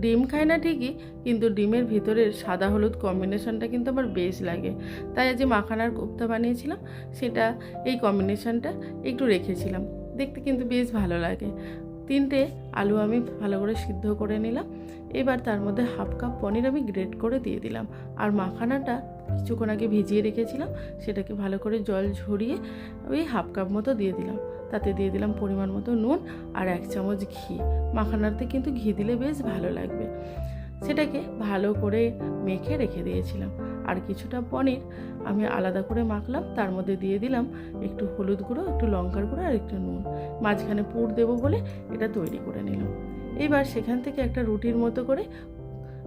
ডিম খাই না ঠিকই, কিন্তু ডিমের ভিতরের সাদা হলুদ কম্বিনেশনটা কিন্তু আমার বেশ লাগে। তাই আজ মাখানার কোপ্তা বানিয়েছিলাম, সেটা এই কম্বিনেশনটা একটু রেখেছিলাম, দেখতে কিন্তু বেশ ভালো লাগে। 3টে আলু আমি ভালো করে সিদ্ধ করে নিলাম। এবার তার মধ্যে হাফ কাপ পনির আমি গ্রেট করে দিয়ে দিলাম। আর মাখানাটা কিছুক্ষণ আগে ভিজিয়ে রেখেছিলাম, সেটাকে ভালো করে জল ঝরিয়ে ওই হাফ কাপ মতো দিয়ে দিলাম। তাতে দিয়ে দিলাম পরিমাণ মতো নুন আর 1 চামচ ঘি। মাখানাতে কিন্তু ঘি দিলে বেশ ভালো লাগবে। সেটাকে ভালো করে মেখে রেখে দিয়েছিলাম। আর কিছুটা পনির আমি আলাদা করে মাখলাম, তার মধ্যে দিয়ে দিলাম একটু হলুদ গুঁড়ো, একটু লঙ্কার গুঁড়ো আর একটু নুন। মাঝখানে পুর দেবো বলে এটা তৈরি করে নিলাম। এবার সেখান থেকে একটা রুটির মতো করে,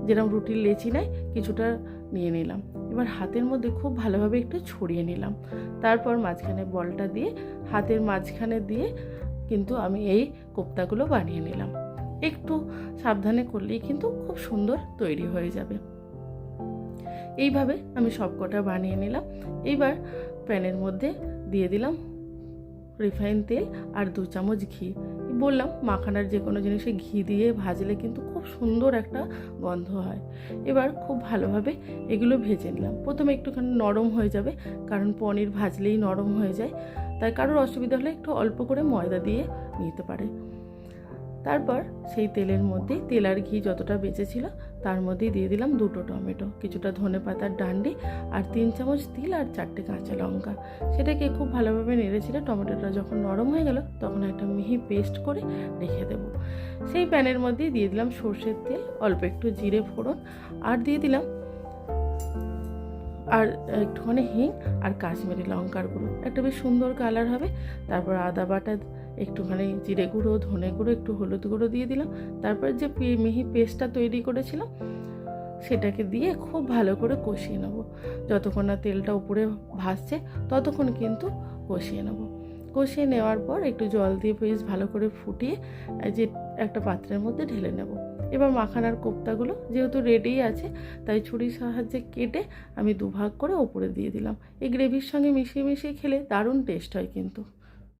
যেরকম রুটির লেচি নেয়, কিছুটা নিয়ে নিলাম। এবার হাতের মধ্যে খুব ভালোভাবে একটু ছড়িয়ে নিলাম। তারপর মাঝখানে বলটা দিয়ে হাতের মাঝখানে দিয়ে কিন্তু আমি এই কোপ্তাগুলো বানিয়ে নিলাম। একটু সাবধানে করলেই কিন্তু খুব সুন্দর তৈরি হয়ে যাবে। এইভাবে আমি সবকটা বানিয়ে নিলাম। এইবার প্যানের মধ্যে দিয়ে দিলাম রিফাইন তেল আর 2 চামচ ঘি। বললাম মাখানার যে কোনো জিনিসে ঘি দিয়ে ভাজলে কিন্তু খুব সুন্দর একটা গন্ধ হয়। এবার খুব ভালোভাবে এগুলো ভেজে নিলাম। প্রথমে একটুখানি নরম হয়ে যাবে, কারণ পনির ভাজলেই নরম হয়ে যায়। তাই কারোর অসুবিধা হলে একটু অল্প করে ময়দা দিয়ে নিতে পারে। তারপর সেই তেলের মধ্যেই তেল আর ঘি যতটা বেঁচেছিল তার মধ্যেই দিয়ে দিলাম 2টো টমেটো, কিছুটা ধনেপাতার ডান্ডি আর 3 চামচ তিল আর 4টে কাঁচা লঙ্কা। সেটাকে খুব ভালোভাবে নেড়েছিলে টমেটোটা যখন নরম হয়ে গেল তখন একটা মিহি পেস্ট করে রেখে দেবো। সেই প্যানের মধ্যেই দিয়ে দিলাম সর্ষের তেল, অল্প একটু জিরে ফোড়ন আর দিয়ে দিলাম আর একটুখানি হিং আর কাশ্মীরি লঙ্কার গুঁড়ো, একটা বেশ সুন্দর কালার হবে। তারপর আদা বাটা, একটুখানি জিরে গুঁড়ো, ধনে গুঁড়ো, একটু হলুদ গুঁড়ো দিয়ে দিলাম। তারপর যে মিহি পেস্টটা তৈরি করেছিলাম সেটাকে দিয়ে খুব ভালো করে কষিয়ে নেব। যতক্ষণ না তেলটা উপরে ভাসছে ততক্ষণ কিন্তু কষিয়ে নেব। কষিয়ে নেওয়ার পর একটু জল দিয়ে বেশ ভালো করে ফুটিয়ে যে একটা পাত্রের মধ্যে ঢেলে নেব। এবার মাখানার কোপ্তাগুলো যেহেতু রেডিই আছে, তাই ছুরির সাহায্যে কেটে আমি 2 ভাগ করে ওপরে দিয়ে দিলাম। এই গ্রেভির সঙ্গে মিশিয়ে মিশিয়ে খেলে দারুণ টেস্ট হয় কিন্তু।